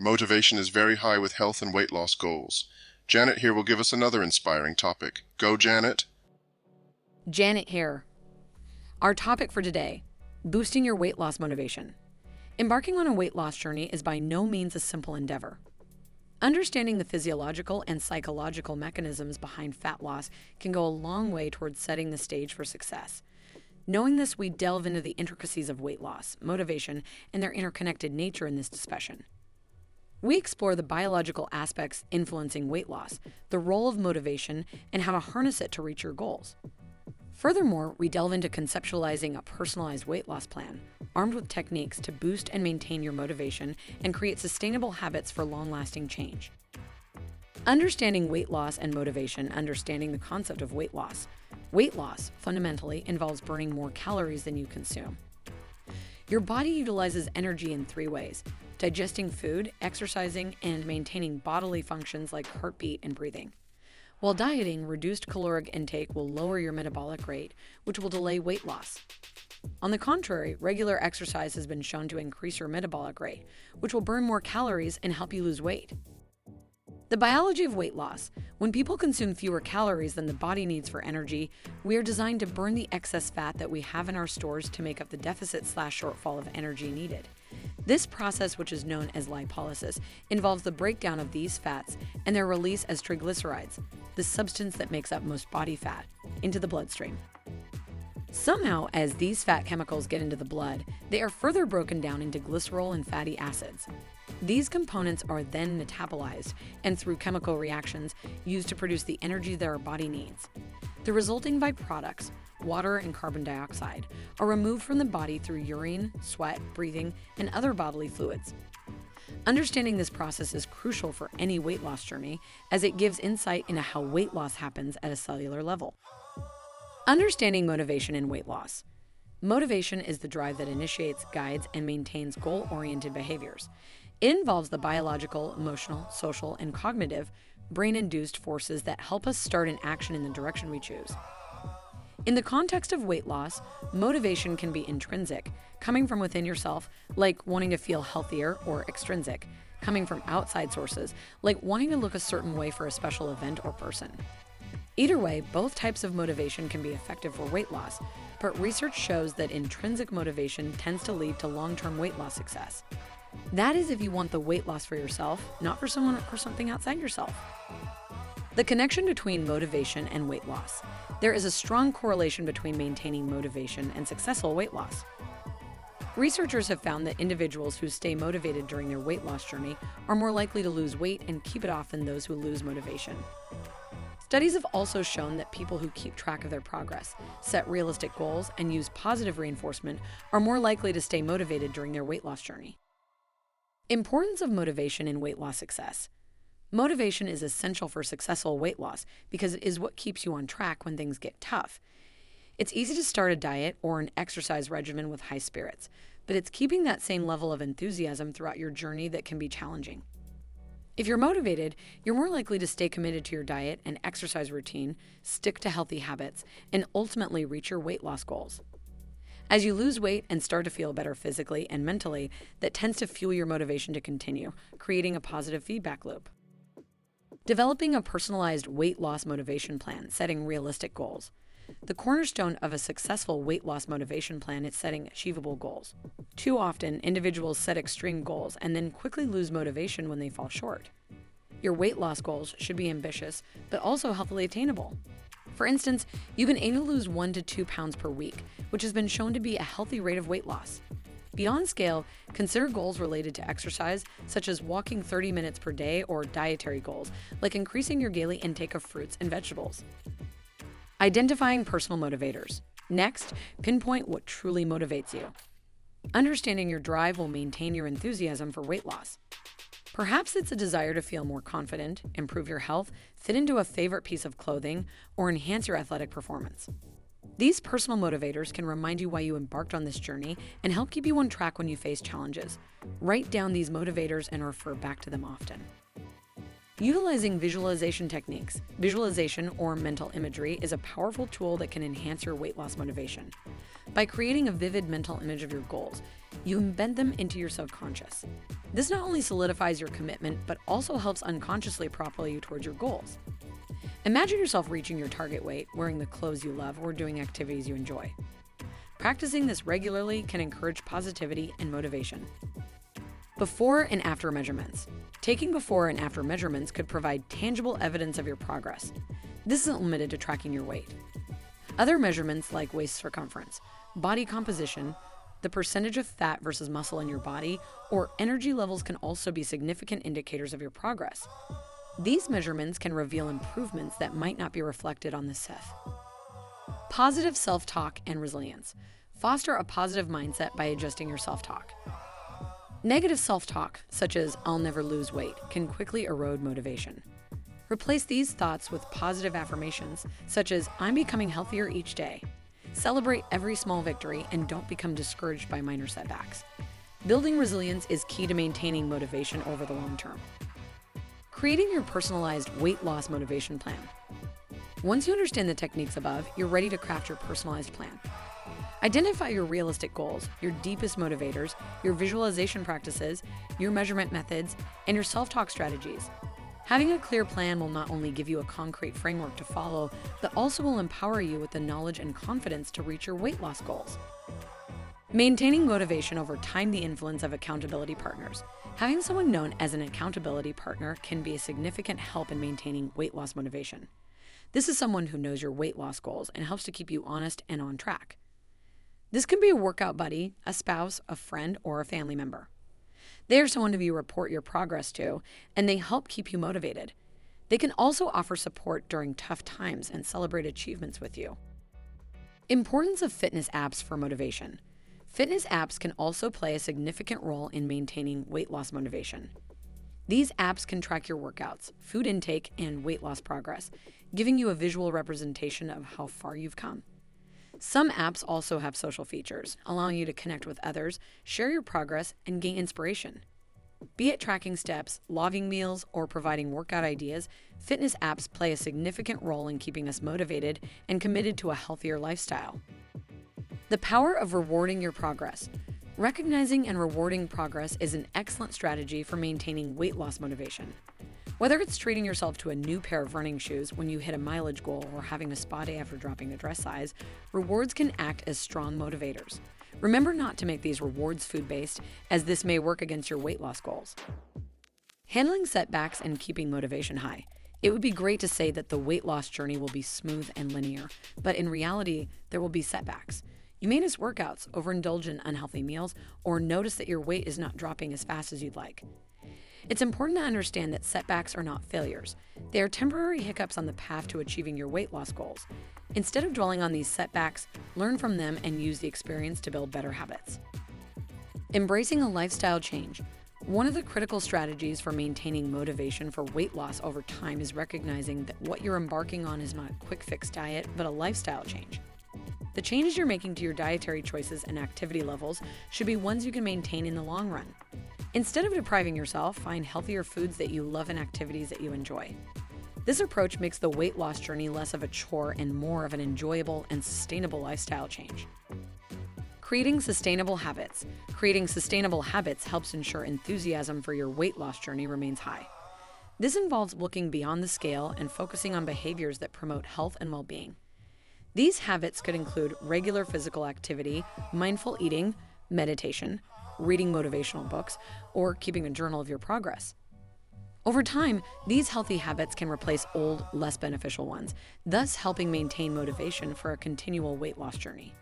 Motivation is very high with health and weight loss goals. Janet here will give us another inspiring topic. Go, Janet! Janet here. Our topic for today, boosting your weight loss motivation. Embarking on a weight loss journey is by no means a simple endeavor. Understanding the physiological and psychological mechanisms behind fat loss can go a long way towards setting the stage for success. Knowing this, we delve into the intricacies of weight loss, motivation, and their interconnected nature in this discussion. We explore the biological aspects influencing weight loss, the role of motivation, and how to harness it to reach your goals. Furthermore, we delve into conceptualizing a personalized weight loss plan, armed with techniques to boost and maintain your motivation and create sustainable habits for long-lasting change. Understanding weight loss and motivation, understanding the concept of weight loss. Weight loss, fundamentally, involves burning more calories than you consume. Your body utilizes energy in three ways: digesting food, exercising, and maintaining bodily functions like heartbeat and breathing. While dieting, reduced caloric intake will lower your metabolic rate, which will delay weight loss. On the contrary, regular exercise has been shown to increase your metabolic rate, which will burn more calories and help you lose weight. The biology of weight loss. When people consume fewer calories than the body needs for energy, we are designed to burn the excess fat that we have in our stores to make up the deficit/shortfall of energy needed. This process, which is known as lipolysis, involves the breakdown of these fats and their release as triglycerides, the substance that makes up most body fat, into the bloodstream. Somehow, as these fat chemicals get into the blood, they are further broken down into glycerol and fatty acids. These components are then metabolized and, through chemical reactions, used to produce the energy that our body needs. The resulting byproducts, water and carbon dioxide, are removed from the body through urine, sweat, breathing, and other bodily fluids. Understanding this process is crucial for any weight loss journey, as it gives insight into how weight loss happens at a cellular level. Understanding motivation in weight loss. Motivation is the drive that initiates, guides, and maintains goal-oriented behaviors. It involves the biological, emotional, social, and cognitive, brain-induced forces that help us start an action in the direction we choose. In the context of weight loss, motivation can be intrinsic, coming from within yourself, like wanting to feel healthier, or extrinsic, coming from outside sources, like wanting to look a certain way for a special event or person. Either way, both types of motivation can be effective for weight loss, but research shows that intrinsic motivation tends to lead to long-term weight loss success. That is if you want the weight loss for yourself, not for someone or something outside yourself. The connection between motivation and weight loss. There is a strong correlation between maintaining motivation and successful weight loss. Researchers have found that individuals who stay motivated during their weight loss journey are more likely to lose weight and keep it off than those who lose motivation. Studies have also shown that people who keep track of their progress, set realistic goals, and use positive reinforcement are more likely to stay motivated during their weight loss journey. Importance of motivation in weight loss success. Motivation is essential for successful weight loss because it is what keeps you on track when things get tough. It's easy to start a diet or an exercise regimen with high spirits, but it's keeping that same level of enthusiasm throughout your journey that can be challenging. If you're motivated, you're more likely to stay committed to your diet and exercise routine, stick to healthy habits, and ultimately reach your weight loss goals. As you lose weight and start to feel better physically and mentally, that tends to fuel your motivation to continue, creating a positive feedback loop. Developing a personalized weight loss motivation plan, setting realistic goals. The cornerstone of a successful weight loss motivation plan is setting achievable goals. Too often, individuals set extreme goals and then quickly lose motivation when they fall short. Your weight loss goals should be ambitious, but also healthily attainable. For instance, you can aim to lose 1 to 2 pounds per week, which has been shown to be a healthy rate of weight loss. Beyond scale, consider goals related to exercise, such as walking 30 minutes per day, or dietary goals, like increasing your daily intake of fruits and vegetables. Identifying personal motivators. Next, pinpoint what truly motivates you. Understanding your drive will maintain your enthusiasm for weight loss. Perhaps it's a desire to feel more confident, improve your health, fit into a favorite piece of clothing, or enhance your athletic performance. These personal motivators can remind you why you embarked on this journey and help keep you on track when you face challenges. Write down these motivators and refer back to them often. Utilizing visualization techniques. Visualization, or mental imagery, is a powerful tool that can enhance your weight loss motivation. By creating a vivid mental image of your goals, you embed them into your subconscious. This not only solidifies your commitment, but also helps unconsciously propel you towards your goals. Imagine yourself reaching your target weight, wearing the clothes you love, or doing activities you enjoy. Practicing this regularly can encourage positivity and motivation. Before and after measurements. Taking before and after measurements could provide tangible evidence of your progress. This isn't limited to tracking your weight. Other measurements like waist circumference, body composition, the percentage of fat versus muscle in your body, or energy levels can also be significant indicators of your progress. These measurements can reveal improvements that might not be reflected on the SIF. Positive self-talk and resilience. Foster a positive mindset by adjusting your self-talk. Negative self-talk, such as "I'll never lose weight," can quickly erode motivation. Replace these thoughts with positive affirmations, such as "I'm becoming healthier each day." Celebrate every small victory and don't become discouraged by minor setbacks. Building resilience is key to maintaining motivation over the long term. Creating your personalized weight loss motivation plan. Once you understand the techniques above, you're ready to craft your personalized plan. Identify your realistic goals, your deepest motivators, your visualization practices, your measurement methods, and your self-talk strategies. Having a clear plan will not only give you a concrete framework to follow, but also will empower you with the knowledge and confidence to reach your weight loss goals. Maintaining motivation over time, the influence of accountability partners. Having someone known as an accountability partner can be a significant help in maintaining weight loss motivation. This is someone who knows your weight loss goals and helps to keep you honest and on track. This can be a workout buddy, a spouse, a friend, or a family member. They are someone who you report your progress to, and they help keep you motivated. They can also offer support during tough times and celebrate achievements with you. Importance of fitness apps for motivation. Fitness apps can also play a significant role in maintaining weight loss motivation. These apps can track your workouts, food intake, and weight loss progress, giving you a visual representation of how far you've come. Some apps also have social features, allowing you to connect with others, share your progress, and gain inspiration. Be it tracking steps, logging meals, or providing workout ideas, fitness apps play a significant role in keeping us motivated and committed to a healthier lifestyle. The power of rewarding your progress. Recognizing and rewarding progress is an excellent strategy for maintaining weight loss motivation. Whether it's treating yourself to a new pair of running shoes when you hit a mileage goal or having a spa day after dropping a dress size, rewards can act as strong motivators. Remember not to make these rewards food-based, as this may work against your weight loss goals. Handling setbacks and keeping motivation high. It would be great to say that the weight loss journey will be smooth and linear, but in reality, there will be setbacks. You may miss workouts, overindulge in unhealthy meals, or notice that your weight is not dropping as fast as you'd like. It's important to understand that setbacks are not failures. They are temporary hiccups on the path to achieving your weight loss goals. Instead of dwelling on these setbacks, learn from them and use the experience to build better habits. Embracing a lifestyle change. One of the critical strategies for maintaining motivation for weight loss over time is recognizing that what you're embarking on is not a quick fix diet, but a lifestyle change. The changes you're making to your dietary choices and activity levels should be ones you can maintain in the long run. Instead of depriving yourself, find healthier foods that you love and activities that you enjoy. This approach makes the weight loss journey less of a chore and more of an enjoyable and sustainable lifestyle change. Creating sustainable habits. Creating sustainable habits helps ensure enthusiasm for your weight loss journey remains high. This involves looking beyond the scale and focusing on behaviors that promote health and well-being. These habits could include regular physical activity, mindful eating, meditation, reading motivational books, or keeping a journal of your progress. Over time, these healthy habits can replace old, less beneficial ones, thus helping maintain motivation for a continual weight loss journey.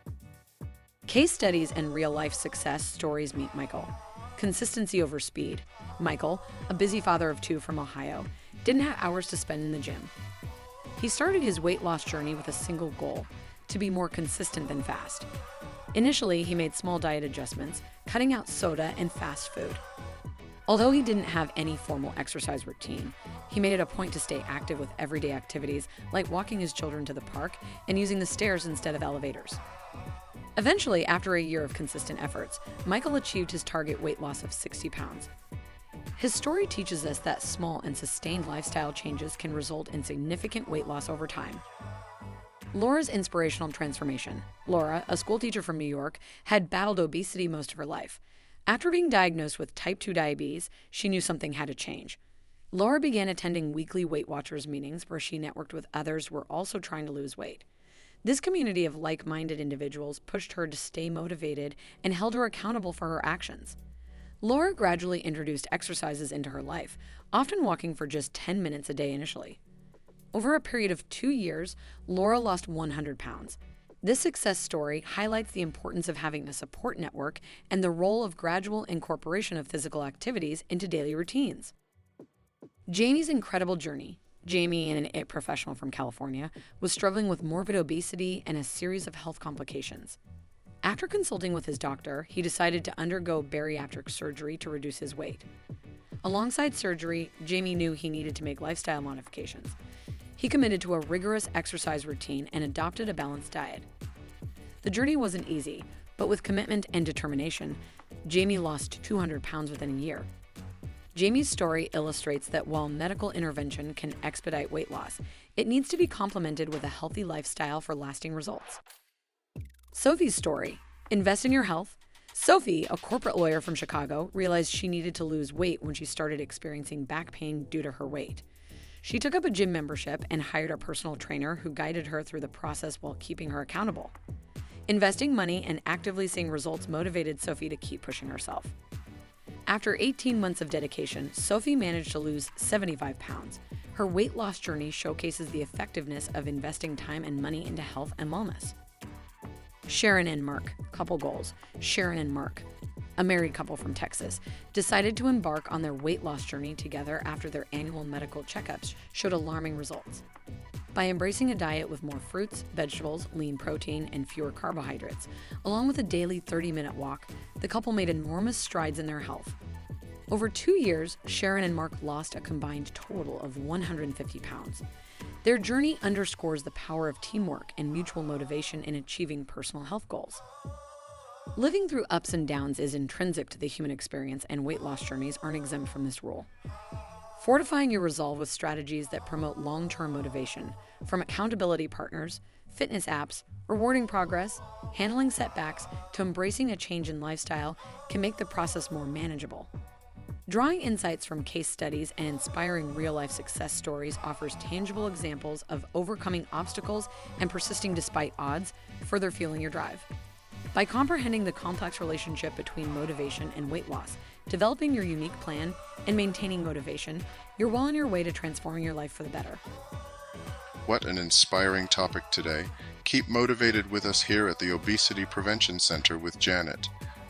Case studies and real-life success stories meet Michael. Consistency over speed. Michael, a busy father of 2 from Ohio, didn't have hours to spend in the gym. He started his weight loss journey with a single goal: to be more consistent than fast. Initially, he made small diet adjustments, cutting out soda and fast food. Although he didn't have any formal exercise routine, he made it a point to stay active with everyday activities like walking his children to the park and using the stairs instead of elevators. Eventually, after a year of consistent efforts, Michael achieved his target weight loss of 60 pounds. His story teaches us that small and sustained lifestyle changes can result in significant weight loss over time. Laura's inspirational transformation. Laura, a schoolteacher from New York, had battled obesity most of her life. After being diagnosed with type 2 diabetes, she knew something had to change. Laura began attending weekly Weight Watchers meetings where she networked with others who were also trying to lose weight. This community of like-minded individuals pushed her to stay motivated and held her accountable for her actions. Laura gradually introduced exercises into her life, often walking for just 10 minutes a day initially. Over a period of 2 years, Laura lost 100 pounds. This success story highlights the importance of having a support network and the role of gradual incorporation of physical activities into daily routines. Jamie's incredible journey. Jamie, an IT professional from California, was struggling with morbid obesity and a series of health complications. After consulting with his doctor, he decided to undergo bariatric surgery to reduce his weight. Alongside surgery, Jamie knew he needed to make lifestyle modifications. He committed to a rigorous exercise routine and adopted a balanced diet. The journey wasn't easy, but with commitment and determination, Jamie lost 200 pounds within a year. Jamie's story illustrates that while medical intervention can expedite weight loss, it needs to be complemented with a healthy lifestyle for lasting results. Sophie's story. Invest in your health. Sophie, a corporate lawyer from Chicago, realized she needed to lose weight when she started experiencing back pain due to her weight. She took up a gym membership and hired a personal trainer who guided her through the process while keeping her accountable. Investing money and actively seeing results motivated Sophie to keep pushing herself. After 18 months of dedication, Sophie managed to lose 75 pounds. Her weight loss journey showcases the effectiveness of investing time and money into health and wellness. Sharon and Mark, couple goals. Sharon and Mark, a married couple from Texas, decided to embark on their weight loss journey together after their annual medical checkups showed alarming results. By embracing a diet with more fruits, vegetables, lean protein, and fewer carbohydrates, along with a daily 30-minute walk, the couple made enormous strides in their health. Over 2 years, Sharon and Mark lost a combined total of 150 pounds. Their journey underscores the power of teamwork and mutual motivation in achieving personal health goals. Living through ups and downs is intrinsic to the human experience, and weight loss journeys aren't exempt from this rule. Fortifying your resolve with strategies that promote long-term motivation, from accountability partners, fitness apps, rewarding progress, handling setbacks, to embracing a change in lifestyle, can make the process more manageable. Drawing insights from case studies and inspiring real-life success stories offers tangible examples of overcoming obstacles and persisting despite odds, further fueling your drive. By comprehending the complex relationship between motivation and weight loss, developing your unique plan, and maintaining motivation, you're well on your way to transforming your life for the better. What an inspiring topic today. Keep motivated with us here at the Obesity Prevention Center with Janet.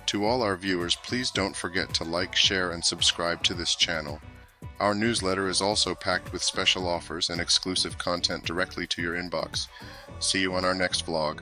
To all our viewers, please don't forget to like, share, and subscribe to this channel. Our newsletter is also packed with special offers and exclusive content directly to your inbox. See you on our next vlog.